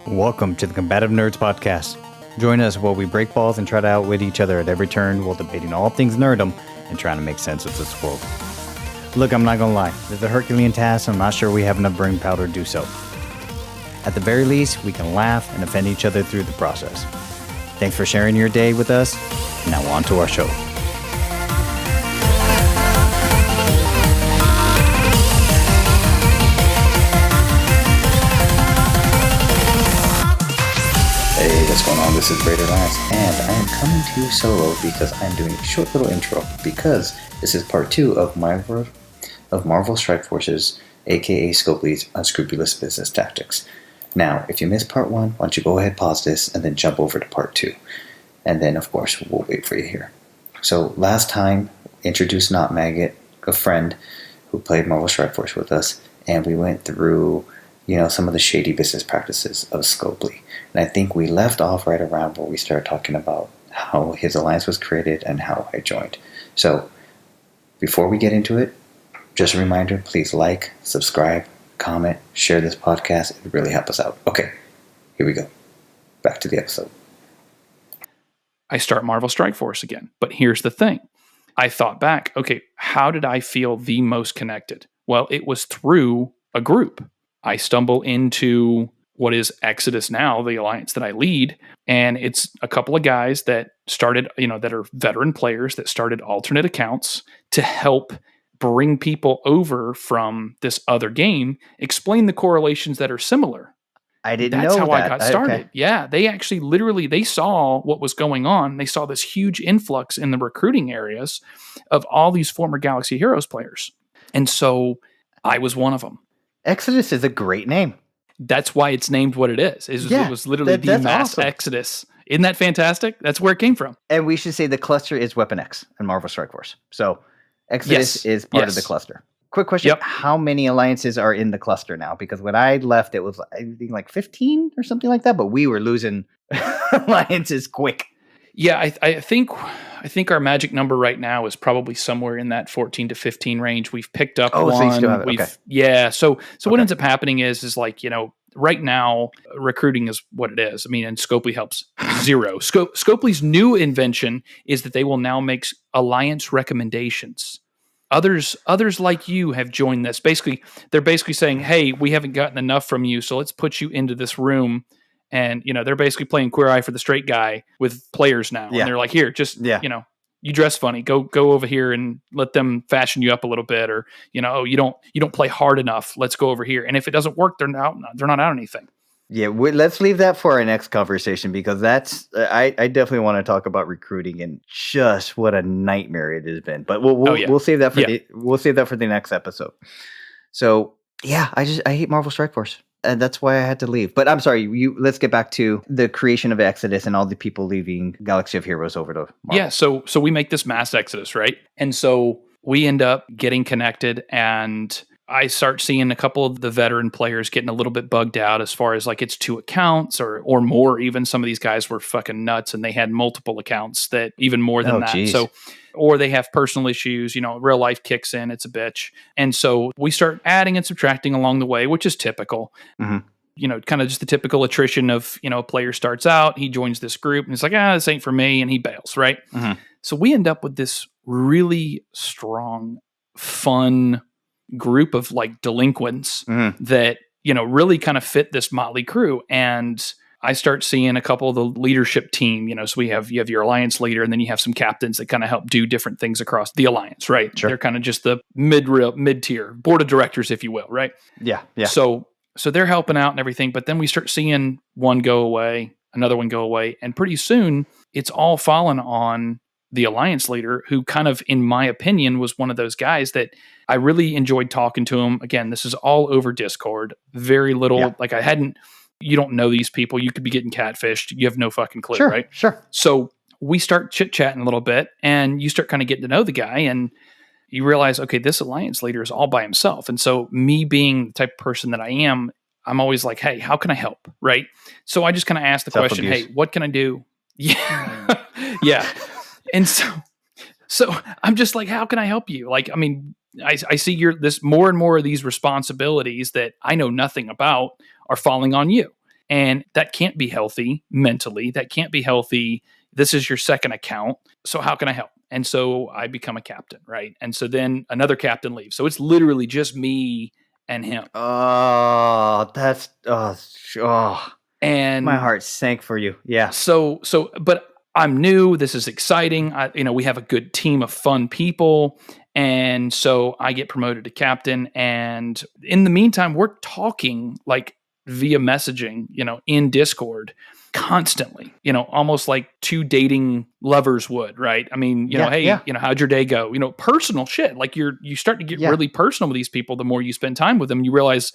Welcome to the Combative Nerds Podcast. Join us while we break balls and try to outwit each other at every turn while debating all things nerdom and trying to make sense of this world. Look, I'm not gonna lie, it's a Herculean task and I'm not sure we have enough brain power to do so. At the very least, we can laugh and offend each other through the process. Thanks for sharing your day with us. Now on to our show. Hey, what's going on? This is Raiderlance, and I am coming to you solo because I'm doing a short little intro because this is part 2 of Marvel Strike Force's, a.k.a. Scopely's Unscrupulous Business Tactics. Now, if you missed part 1, why don't you go ahead, pause this, and then jump over to part 2. And then, of course, we'll wait for you here. So, last time, introduced Not Maggot, a friend who played Marvel Strike Force with us, and we went through, some of the shady business practices of Scopely. And I think we left off right around where we started talking about how his alliance was created and how I joined. So, before we get into it, just a reminder, please like, subscribe, comment, share this podcast. It would really help us out. Okay, here we go. Back to the episode. I start Marvel Strike Force again. But here's the thing. I thought back, okay, how did I feel the most connected? Well, it was through a group. I stumble into what is Exodus now, the alliance that I lead, and it's a couple of guys that started, that are veteran players that started alternate accounts to help bring people over from this other game, explain the correlations that are similar. I didn't That's know how that. I got started. Okay. Yeah, they actually they saw what was going on. They saw this huge influx in the recruiting areas of all these former Galaxy Heroes players. And so I was one of them. Exodus is a great name. That's why it's named what it is. It was literally the mass awesome. Exodus. Isn't that fantastic? That's where it came from. And we should say the cluster is WeaponX and Marvel Strike Force. So Exodus is part of the cluster. Quick question. Yep. How many alliances are in the cluster now? Because when I left, it was, I think, like 15 or something like that. But we were losing alliances quick. Yeah, I think our magic number right now is probably somewhere in that 14 to 15 range. We've picked up one. So you still have it. Okay. Yeah. So what ends up happening is like, right now recruiting is what it is. I mean, and Scopely helps zero. Scopely's new invention is that they will now make alliance recommendations. Others like you have joined this. Basically, they're basically saying, hey, we haven't gotten enough from you, so let's put you into this room. And, they're basically playing Queer Eye for the Straight Guy with players now. Yeah. And they're like, here, just, you dress funny. Go over here and let them fashion you up a little bit. Or, you don't play hard enough. Let's go over here. And if it doesn't work, they're not out anything. Yeah, let's leave that for our next conversation because I definitely want to talk about recruiting and just what a nightmare it has been. But we'll save that for the next episode. So yeah, I hate Marvel Strike Force. And that's why I had to leave. But I'm sorry, let's get back to the creation of Exodus and all the people leaving Galaxy of Heroes over to Marvel. Yeah, so we make this mass exodus, right? And so we end up getting connected, and I start seeing a couple of the veteran players getting a little bit bugged out as far as like it's 2 accounts or more. Even some of these guys were fucking nuts and they had multiple accounts that even more than that. Geez. So, or they have personal issues, real life kicks in, it's a bitch. And so we start adding and subtracting along the way, which is typical. Mm-hmm. Kind of just the typical attrition of, a player starts out, he joins this group and it's like, this ain't for me. And he bails, right? Mm-hmm. So we end up with this really strong, fun group of like delinquents that, really kind of fit this motley crew. And I start seeing a couple of the leadership team, so you have your alliance leader and then you have some captains that kind of help do different things across the alliance, right? Sure. They're kind of just the mid-tier board of directors, if you will, right? Yeah. So they're helping out and everything, but then we start seeing one go away, another one go away. And pretty soon it's all fallen on the alliance leader who kind of, in my opinion, was one of those guys that I really enjoyed talking to him. Again, this is all over Discord. Very little, you don't know these people. You could be getting catfished. You have no fucking clue, right? Sure. So we start chit-chatting a little bit and you start kind of getting to know the guy and you realize, okay, this alliance leader is all by himself. And so me being the type of person that I am, I'm always like, hey, how can I help? Right? So I just kind of ask the question, hey, what can I do? Yeah. Yeah. And so I'm just like, how can I help you? Like, I mean, I see this more and more of these responsibilities that I know nothing about are falling on you. And that can't be healthy mentally. That can't be healthy. This is your second account. So how can I help? And so I become a captain, right? And so then another captain leaves. So it's literally just me and him. Oh, And my heart sank for you. Yeah. But I'm new. This is exciting. We have a good team of fun people. And so I get promoted to captain. And in the meantime, we're talking like via messaging, in Discord constantly, almost like two dating lovers would, right? I mean, hey, how'd your day go? Personal shit. Like you start to get really personal with these people the more you spend time with them. You realize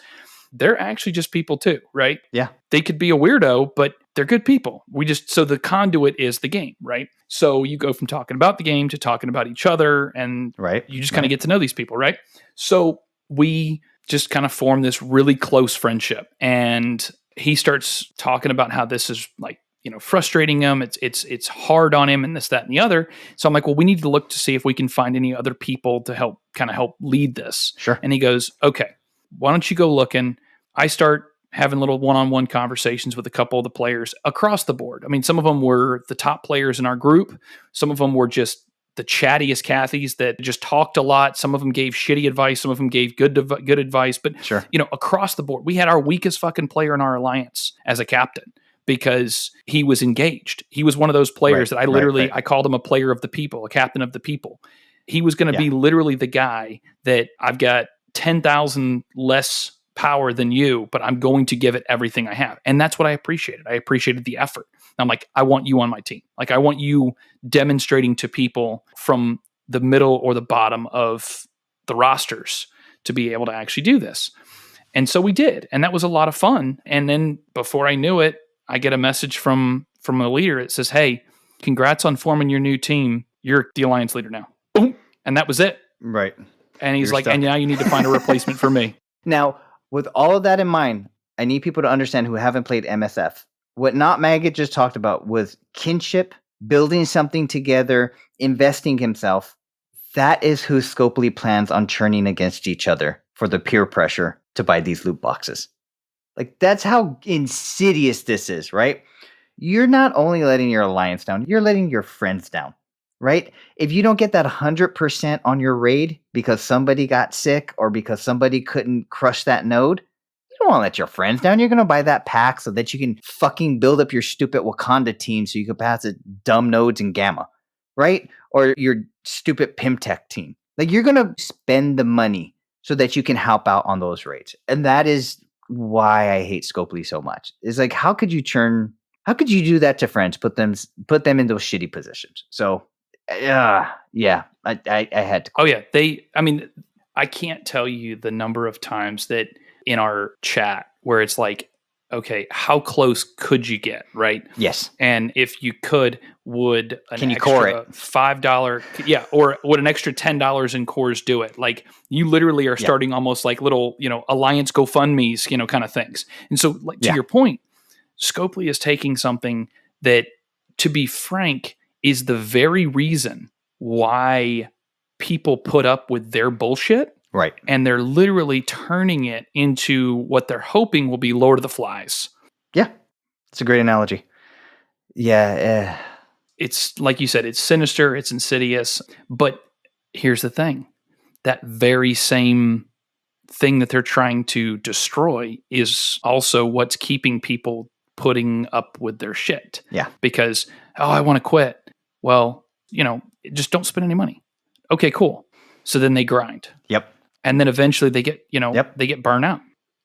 they're actually just people too, right? Yeah. They could be a weirdo, but they're good people. So the conduit is the game, right? So you go from talking about the game to talking about each other, and you just kind of get to know these people, right? So we just kind of form this really close friendship. And he starts talking about how this is like, frustrating him. It's hard on him and this, that, and the other. So I'm like, well, we need to look to see if we can find any other people to help lead this. Sure. And he goes, okay, why don't you go looking? I start having little one-on-one conversations with a couple of the players across the board. I mean, some of them were the top players in our group. Some of them were just the chattiest Cathys that just talked a lot. Some of them gave shitty advice. Some of them gave good advice. But, sure, across the board, we had our weakest fucking player in our alliance as a captain because he was engaged. He was one of those players that I called him a player of the people, a captain of the people. He was going to be literally the guy that I've got 10,000 less power than you, but I'm going to give it everything I have. And that's what I appreciated. I appreciated the effort. I'm like, I want you on my team. Like, I want you demonstrating to people from the middle or the bottom of the rosters to be able to actually do this. And so we did. And that was a lot of fun. And then before I knew it, I get a message from a leader. It says, hey, congrats on forming your new team. You're the alliance leader now. Boom. And that was it. Right. And he's like, and now you need to find a replacement for me. Now, with all of that in mind, I need people to understand who haven't played MSF. What Not Maggot just talked about was kinship, building something together, investing himself. That is who Scopely plans on churning against each other for the peer pressure to buy these loot boxes. Like, that's how insidious this is, right? You're not only letting your alliance down, you're letting your friends down, right? If you don't get that 100% on your raid because somebody got sick or because somebody couldn't crush that node, you don't want to let your friends down. You're going to buy that pack so that you can fucking build up your stupid Wakanda team so you can pass it dumb nodes in Gamma, right? Or your stupid Pimtech team. Like, you're going to spend the money so that you can help out on those raids. And that is why I hate Scopely so much. It's like, how could you do that to friends? Put them in those shitty positions. So, I had to. Oh yeah. I can't tell you the number of times that in our chat where it's like, okay, how close could you get? Right. Yes. And if you could, would can you core it? $5? Yeah. Or would an extra $10 in cores do it? Like, you literally are starting almost like little, alliance GoFundMe's, kind of things. And so, like, to your point, Scopely is taking something that, to be frank, is the very reason why people put up with their bullshit. Right. And they're literally turning it into what they're hoping will be Lord of the Flies. Yeah. It's a great analogy. Yeah. It's like you said, it's sinister, it's insidious. But here's the thing. That very same thing that they're trying to destroy is also what's keeping people putting up with their shit. Yeah. Because, I want to quit. Well, just don't spend any money. Okay, cool. So then they grind. Yep. And then eventually they get, they get burned out.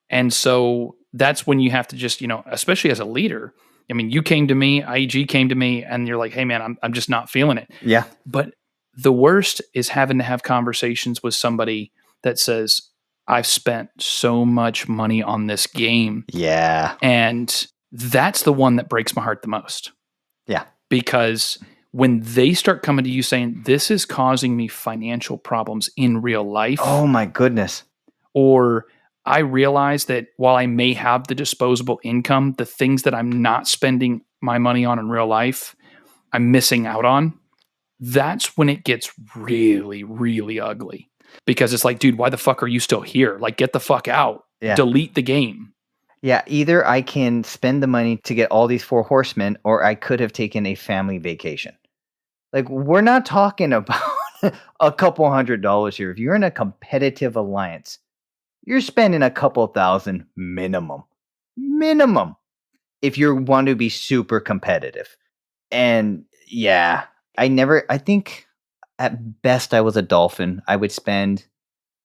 And so that's when you have to just, especially as a leader. I mean, you came to me, IEG came to me, and you're like, hey man, I'm just not feeling it. Yeah. But the worst is having to have conversations with somebody that says, I've spent so much money on this game. Yeah. And that's the one that breaks my heart the most. Yeah. Because when they start coming to you saying, this is causing me financial problems in real life. Oh my goodness. Or I realize that while I may have the disposable income, the things that I'm not spending my money on in real life, I'm missing out on. That's when it gets really, really ugly. Because it's like, dude, why the fuck are you still here? Like, get the fuck out. Yeah. Delete the game. Yeah, either I can spend the money to get all these 4 horsemen, or I could have taken a family vacation. Like, we're not talking about a couple $100 here. If you're in a competitive alliance, you're spending a couple thousand minimum. Minimum. If you want to be super competitive. And yeah, I think at best I was a dolphin. I would spend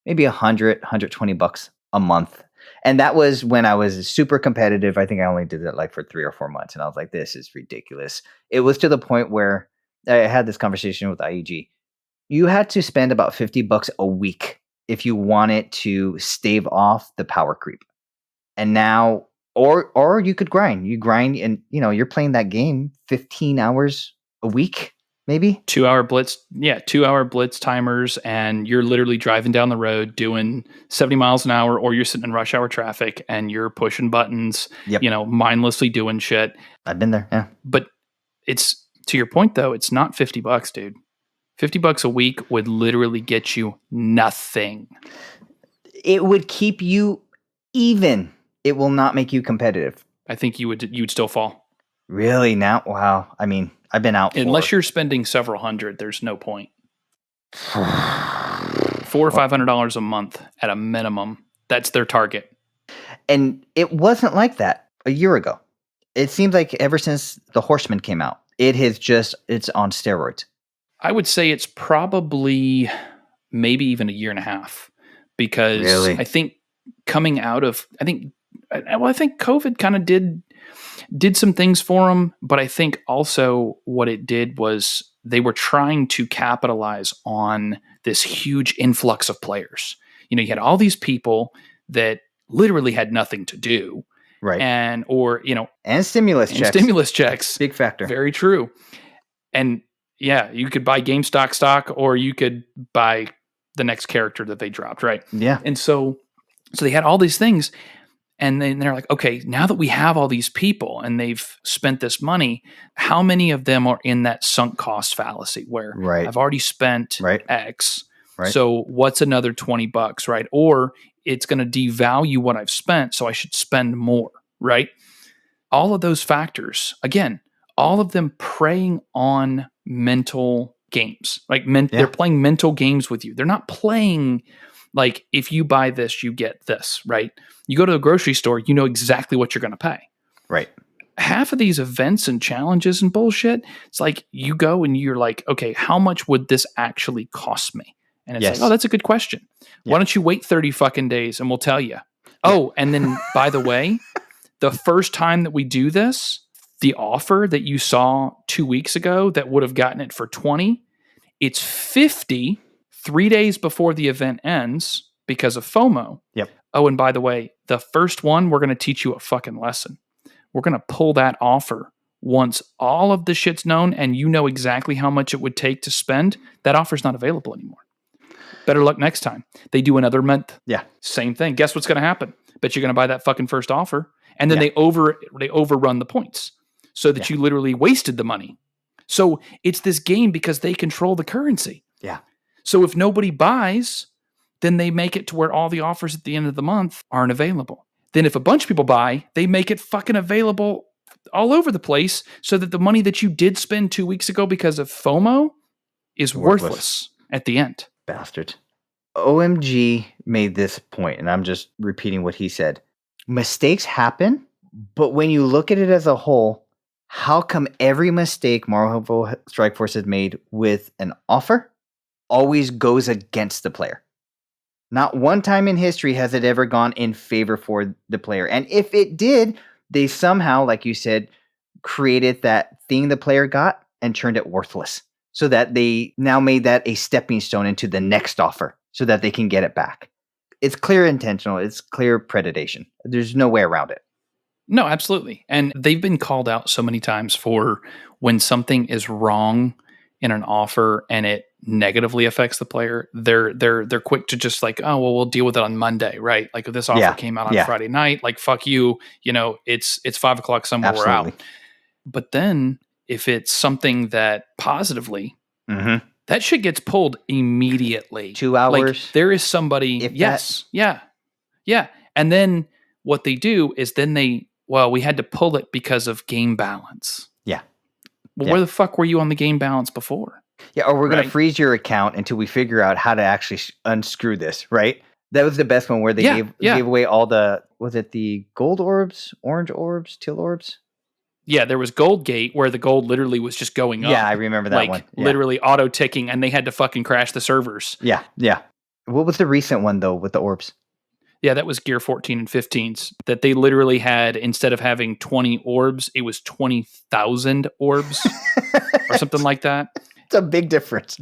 maybe $120 a month. And that was when I was super competitive. I think I only did it like for 3 or 4 months. And I was like, this is ridiculous. It was to the point where I had this conversation with IEG. You had to spend about $50 a week if you wanted to stave off the power creep. And now, or you could grind. You grind, and you're playing that game 15 hours a week, maybe. 2-hour blitz, 2-hour blitz timers, and you're literally driving down the road doing 70 miles an hour, or you're sitting in rush hour traffic and you're pushing buttons, Yep. mindlessly doing shit. I've been there, yeah. But it's, to your point though, it's not $50, dude. $50 a week would literally get you nothing. It would keep you even. It will not make you competitive. I think you'd still fall. Really? Now? Wow. I mean, I've been out unless you're spending several hundred. There's no point. $400 or $500 a month at a minimum. That's their target. And it wasn't like that a year ago. It seems like ever since the Horseman came out, it's on steroids. I would say it's probably maybe even a year and a half, because Really? I think coming out of, I think COVID kind of did some things for them, but I think also what it did was they were trying to capitalize on this huge influx of players. You had all these people that literally had nothing to do. Right. And stimulus checks. Stimulus checks. Big factor. Very true. And yeah, you could buy GameStop stock, or you could buy the next character that they dropped, right? Yeah. And so they had all these things, and then they're like, okay, now that we have all these people and they've spent this money, how many of them are in that sunk cost fallacy where I've already spent X, so what's another $20, right? Or it's going to devalue what I've spent, so I should spend more, right? All of those factors, again, all of them preying on mental games. Like they're playing mental games with you. They're not playing like, if you buy this, you get this, right? You go to the grocery store, you know exactly what you're going to pay. Right. Half of these events and challenges and bullshit, it's like you go and you're like, okay, how much would this actually cost me? And it's like, oh, that's a good question. Why don't you wait 30 fucking days and we'll tell you? Oh, and then by the way, the first time that we do this, the offer that you saw 2 weeks ago that would have gotten it for 20, it's 50 3 days before the event ends because of FOMO. Yep. Oh, and by the way, the first one, we're going to teach you a fucking lesson. We're going to pull that offer once all of the shit's known and you know exactly how much it would take to spend. That offer's not available anymore. Better luck next time. They do another month. Yeah. Same thing. Guess what's going to happen? Bet you're going to buy that fucking first offer. And then they overrun the points so that you literally wasted the money. So it's this game because they control the currency. Yeah. So if nobody buys, then they make it to where all the offers at the end of the month aren't available. Then if a bunch of people buy, they make it fucking available all over the place so that the money that you did spend 2 weeks ago because of FOMO is worthless at the end. Bastard. OMG made this point, and I'm just repeating what he said. Mistakes happen, but when you look at it as a whole, how come every mistake Marvel Strike Force has made with an offer always goes against the player? Not one time in history has it ever gone in favor for the player. And if it did, they somehow, like you said, created that thing the player got and turned it worthless. So that they now made that a stepping stone into the next offer so that they can get it back. It's clear intentional. It's clear predation. There's no way around it. No, absolutely. And they've been called out so many times for when something is wrong in an offer and it negatively affects the player. They're quick to just like, oh, well, we'll deal with it on Monday, right? Like if this offer came out on Friday night, like fuck you, it's 5:00 somewhere, we're out. But then if it's something that positively, that shit gets pulled immediately. 2 hours. Like there is somebody. Yeah. And then what they do is then we had to pull it because of game balance. Yeah. Well, where the fuck were you on the game balance before? Yeah, or we're going to freeze your account until we figure out how to actually unscrew this, right? That was the best one where they gave away all was it the gold orbs, orange orbs, teal orbs? Yeah, there was Gold Gate where the gold literally was just going up. Yeah, I remember that one. Yeah. Literally auto ticking, and they had to fucking crash the servers. Yeah, yeah. What was the recent one, though, with the orbs? Yeah, that was Gear 14 and 15s. That they literally had, instead of having 20 orbs, it was 20,000 orbs or something like that. It's a big difference.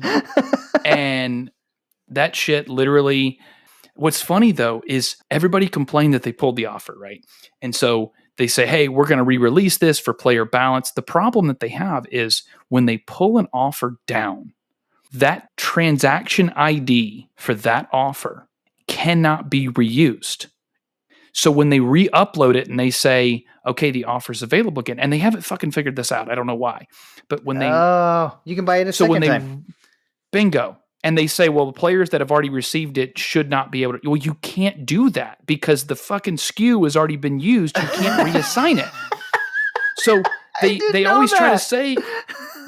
And that shit literally... What's funny, though, is everybody complained that they pulled the offer, right? And so they say, hey, we're going to re-release this for player balance. The problem that they have is when they pull an offer down, that transaction ID for that offer cannot be reused. So when they re-upload it and they say, okay, the offer's available again, and they haven't fucking figured this out. I don't know why. But when they... Oh, you can buy it a second time. Bingo. And they say, well, the players that have already received it should not be able to... Well, you can't do that because the fucking SKU has already been used. You can't reassign it. So they always try to say...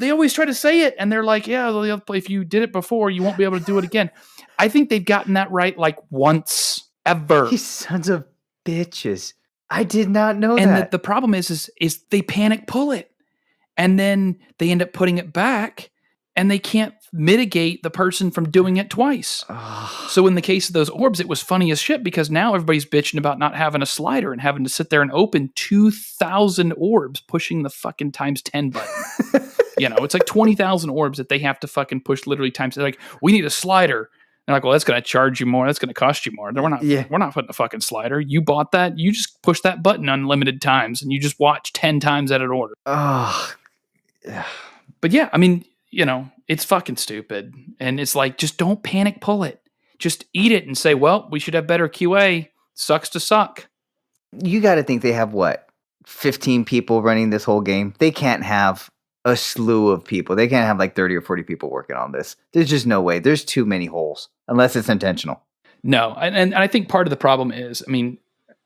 They always try to say it, and they're like, yeah, if you did it before, you won't be able to do it again. I think they've gotten that right like once ever. These sons of bitches. I did not know that. And the problem is they panic pull it. And then they end up putting it back, and they can't mitigate the person from doing it twice. So in the case of those orbs, it was funny as shit because now everybody's bitching about not having a slider and having to sit there and open 2,000 orbs pushing the fucking times 10 button. It's like 20,000 orbs that they have to fucking push literally times. They're like, we need a slider. They're like, well, that's going to charge you more. That's going to cost you more. We're not putting a fucking slider. You bought that. You just push that button unlimited times and you just watch 10 times at an order. Oh, but yeah, I mean, it's fucking stupid. And it's like, just don't panic pull it. Just eat it and say, well, we should have better QA. Sucks to suck. You got to think they have 15 people running this whole game. They can't have a slew of people. They can't have like 30 or 40 people working on this. There's just no way. There's too many holes unless it's intentional. No. And I think part of the problem is,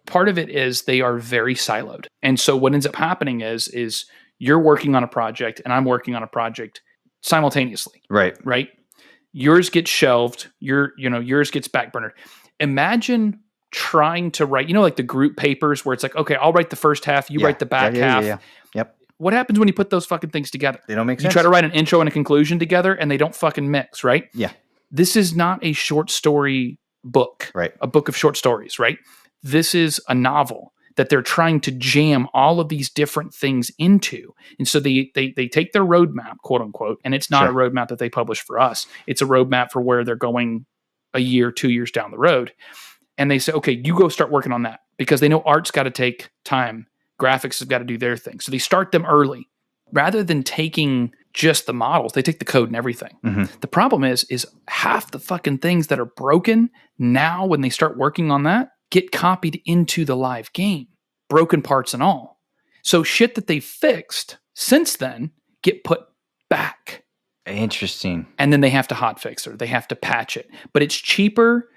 part of it is they are very siloed. And so what ends up happening is you're working on a project and I'm working on a project simultaneously. Right. Yours gets shelved. Yours gets backburnered. Imagine trying to write, like the group papers where it's like, okay, I'll write the first half. You write the back half. Yeah. Yep. What happens when you put those fucking things together? They don't make sense. You try to write an intro and a conclusion together and they don't fucking mix, right? Yeah. This is not a short story book. Right. A book of short stories, right? This is a novel that they're trying to jam all of these different things into. And so they take their roadmap, quote unquote, and it's not a roadmap that they publish for us. It's a roadmap for where they're going a year, 2 years down the road. And they say, okay, you go start working on that because they know art's got to take time. Graphics have got to do their thing. So they start them early. Rather than taking just the models, they take the code and everything. Mm-hmm. The problem is half the fucking things that are broken now when they start working on that get copied into the live game. Broken parts and all. So shit that they fixed since then get put back. Interesting. And then they have to hotfix it. They have to patch it. But it's cheaper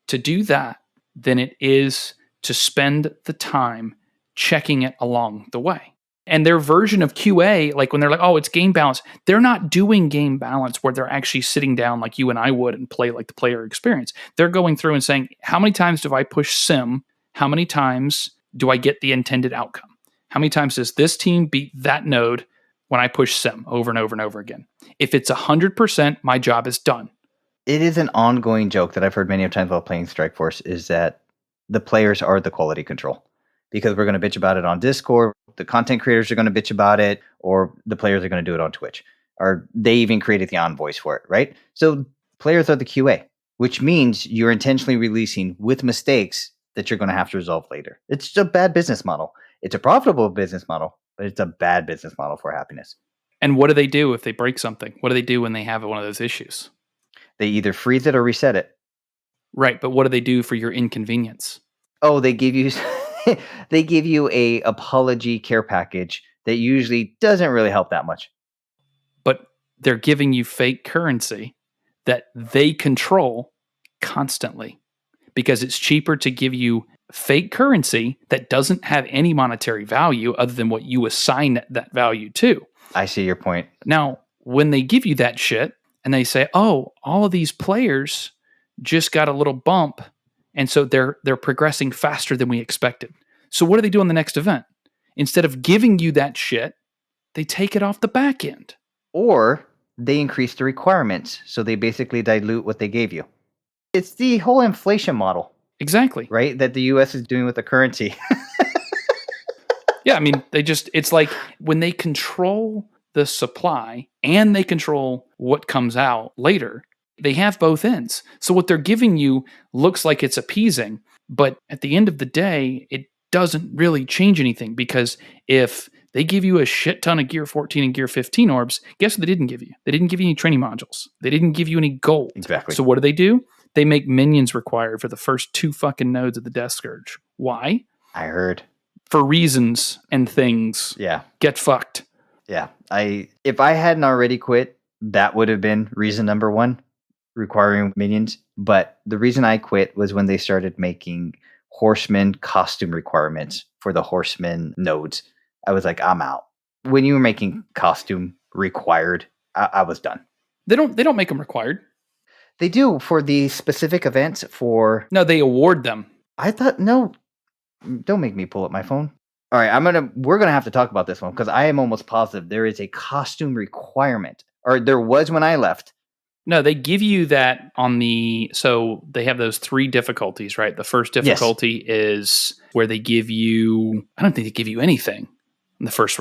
to do that than it is to spend the time checking it along the way. And their version of QA, like when they're like, oh, it's game balance, they're not doing game balance where they're actually sitting down like you and I would and play like the player experience. They're going through and saying, how many times do I push sim? How many times do I get the intended outcome? How many times does this team beat that node when I push sim over and over and over again? If it's 100%, my job is done. It is an ongoing joke that I've heard many times while playing Strike Force is that the players are the quality control. Because we're going to bitch about it on Discord, the content creators are going to bitch about it, or the players are going to do it on Twitch. Or they even created the envoys for it, right? So players are the QA, which means you're intentionally releasing with mistakes that you're going to have to resolve later. It's a bad business model. It's a profitable business model, but it's a bad business model for happiness. And what do they do if they break something? What do they do when they have one of those issues? They either freeze it or reset it. Right, but what do they do for your inconvenience? Oh, they give you they give you a apology care package that usually doesn't really help that much. But they're giving you fake currency that they control constantly because it's cheaper to give you fake currency that doesn't have any monetary value other than what you assign that value to. I see your point. Now, when they give you that shit and they say, oh, all of these players just got a little bump, and so they're progressing faster than we expected. So what do they do on the next event? Instead of giving you that shit, they take it off the back end. Or they increase the requirements, so they basically dilute what they gave you. It's the whole inflation model. Exactly. Right? That the US is doing with the currency. Yeah, I mean, it's like when they control the supply and they control what comes out later, they have both ends. So what they're giving you looks like it's appeasing, but at the end of the day, it doesn't really change anything, because if they give you a shit ton of Gear 14 and Gear 15 orbs, guess what they didn't give you? They didn't give you any training modules. They didn't give you any gold. Exactly. So what do? They make minions required for the first 2 fucking nodes of the Death Scourge. Why? I heard. For reasons and things. Yeah. Get fucked. Yeah. If I hadn't already quit, that would have been reason number 1, requiring minions. But the reason I quit was when they started making Horseman costume requirements for the Horseman nodes. I was like, I'm out. When you were making costume required, I was done. They don't make them required. They do for the specific events for... No, they award them. I thought, no, don't make me pull up my phone. All right, we're going to have to talk about this one, because I am almost positive there is a costume requirement, or there was when I left. No, they give you that so they have those 3 difficulties, right? The first difficulty is where they give you, I don't think they give you anything in the first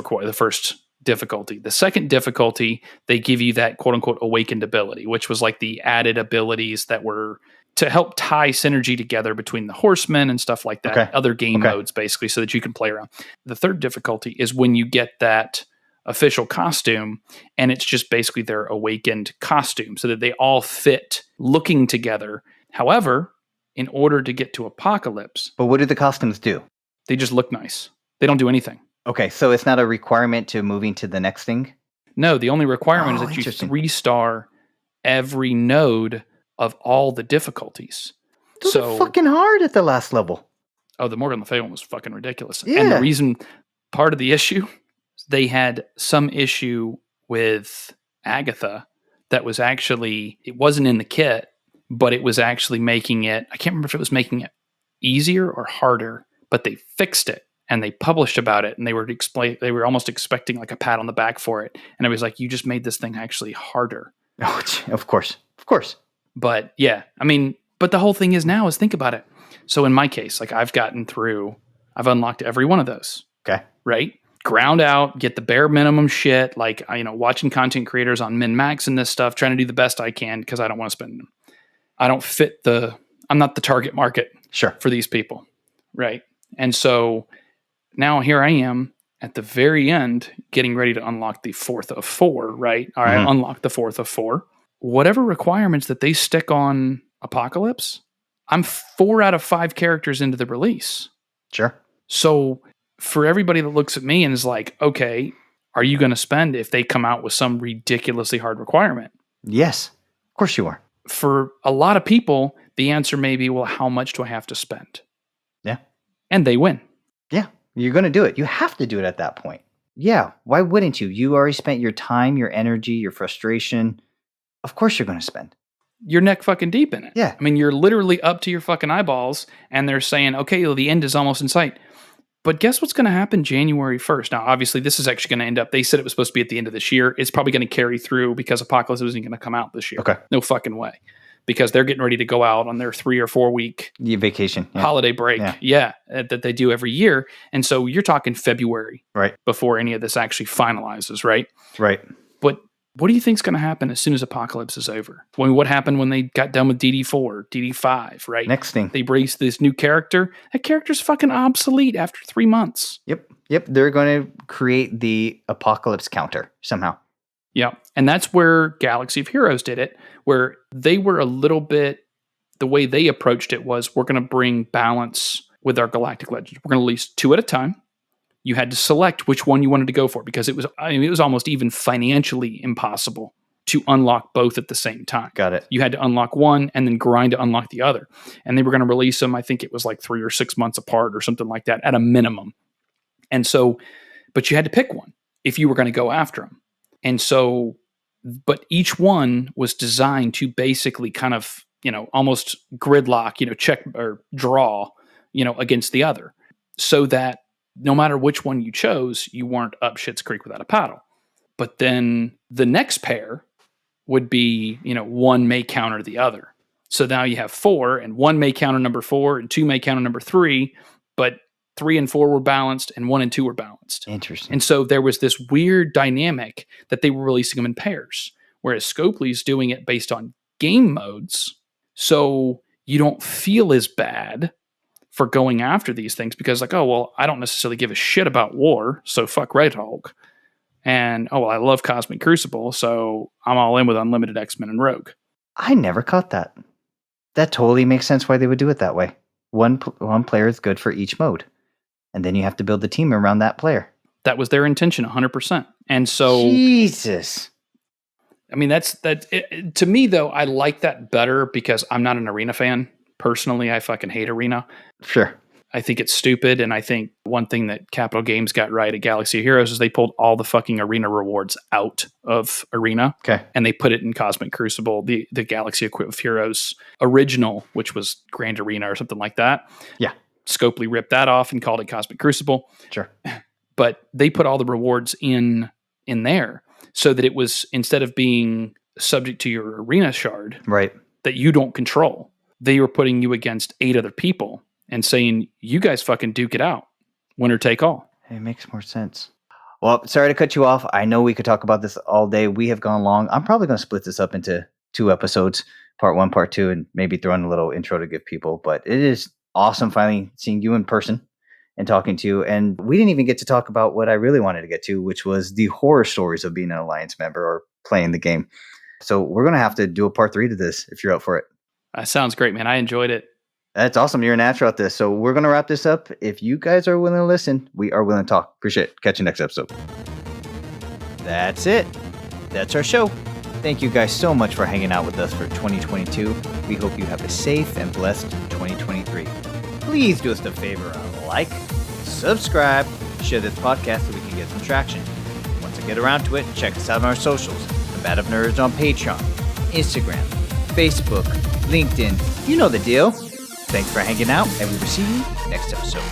difficulty. The second difficulty, they give you that quote unquote awakened ability, which was like the added abilities that were to help tie synergy together between the Horsemen and stuff like that. Okay. Other game modes, basically, so that you can play around. The third difficulty is when you get that official costume, and it's just basically their awakened costume, so that they all fit looking together. However, in order to get to Apocalypse... But what do the costumes do? They just look nice. They don't do anything. Okay, so it's not a requirement to moving to the next thing? No, the only requirement is that you 3-star every node of all the difficulties. Those are fucking hard at the last level. Oh, the Morgan Le Fay one was fucking ridiculous. Yeah. And the reason, part of the issue, they had some issue with Agatha that was actually, it wasn't in the kit, but it was actually making it, I can't remember if it was making it easier or harder, but they fixed it and they published about it, and they were almost expecting like a pat on the back for it. And it was like, you just made this thing actually harder. Oh, of course. But yeah, I mean, but the whole thing is now is think about it. So in my case, like I've unlocked every one of those. Okay. Right? Ground out, get the bare minimum shit, like, watching content creators on min-max and this stuff, trying to do the best I can because I don't want to spend them. I'm not the target market for these people. Right. And so now here I am at the very end, getting ready to unlock the 4th of 4, right? All right, unlock the 4th of 4. Whatever requirements that they stick on Apocalypse, I'm 4 out of 5 characters into the release. Sure. So for everybody that looks at me and is like, okay, are you going to spend if they come out with some ridiculously hard requirement? Yes, of course you are. For a lot of people, the answer may be, well, how much do I have to spend? Yeah. And they win. Yeah, you're going to do it. You have to do it at that point. Yeah, why wouldn't you? You already spent your time, your energy, your frustration. Of course you're going to spend. You're neck fucking deep in it. Yeah. I mean, you're literally up to your fucking eyeballs, and they're saying, okay, well, the end is almost in sight. But guess what's going to happen January 1st? Now, obviously, this is actually going to end up, they said it was supposed to be at the end of this year. It's probably going to carry through because Apocalypse isn't going to come out this year. Okay. No fucking way. Because they're getting ready to go out on their 3 or 4 week vacation holiday break. Yeah, that they do every year. And so you're talking February, right, before any of this actually finalizes, right? Right. But what do you think is going to happen as soon as Apocalypse is over? I mean, what happened when they got done with DD4, DD5, right? Next thing. They released this new character. That character's fucking obsolete after 3 months. Yep. They're going to create the Apocalypse counter somehow. Yeah. And that's where Galaxy of Heroes did it, where they were a little bit, the way they approached it was, we're going to bring balance with our Galactic Legends. We're going to release 2 at a time. You had to select which one you wanted to go for, because it was almost even financially impossible to unlock both at the same time. Got it. You had to unlock one and then grind to unlock the other. And they were going to release them, I think it was like 3 or 6 months apart or something like that at a minimum. And so, but you had to pick one if you were going to go after them. And so, but each one was designed to basically kind of, almost gridlock, check or draw, against the other, so that no matter which one you chose, you weren't up shit's creek without a paddle. But then the next pair would be, one may counter the other. So now you have 4, and 1 may counter number 4, and 2 may counter number 3, but 3 and 4 were balanced, and 1 and 2 were balanced. Interesting. And so there was this weird dynamic that they were releasing them in pairs, whereas Scopely's doing it based on game modes. So you don't feel as bad for going after these things because, like, oh, well, I don't necessarily give a shit about war, so fuck Red Hulk. And, oh, well, I love Cosmic Crucible, so I'm all in with Unlimited X-Men and Rogue. I never caught that. That totally makes sense why they would do it that way. One player is good for each mode. And then you have to build the team around that player. That was their intention, 100%. And so... Jesus. I mean, to me, though, I like that better because I'm not an Arena fan. Personally, I fucking hate Arena. Sure. I think it's stupid, and I think one thing that Capital Games got right at Galaxy of Heroes is they pulled all the fucking Arena rewards out of Arena. Okay. And they put it in Cosmic Crucible, the Galaxy of Heroes original, which was Grand Arena or something like that. Yeah. Scopely ripped that off and called it Cosmic Crucible. Sure. But they put all the rewards in there so that it was, instead of being subject to your Arena shard, right, that you don't control, they were putting you against 8 other people and saying, you guys fucking duke it out. Winner take all. It makes more sense. Well, sorry to cut you off. I know we could talk about this all day. We have gone long. I'm probably going to split this up into 2 episodes, part 1, part 2, and maybe throw in a little intro to give people. But it is awesome finally seeing you in person and talking to you. And we didn't even get to talk about what I really wanted to get to, which was the horror stories of being an Alliance member or playing the game. So we're going to have to do a part 3 to this if you're up for it. That sounds great, man. I enjoyed it. That's awesome. You're a natural at this. So we're going to wrap this up. If you guys are willing to listen, we are willing to talk. Appreciate it. Catch you next episode. That's it. That's our show. Thank you guys so much for hanging out with us for 2022. We hope you have a safe and blessed 2023. Please do us a favor, like, subscribe, share this podcast so we can get some traction. Once I get around to it, check us out on our socials. The Bad of Nerds on Patreon, Instagram, Facebook, LinkedIn. You know the deal. Thanks for hanging out, and we will see you next episode.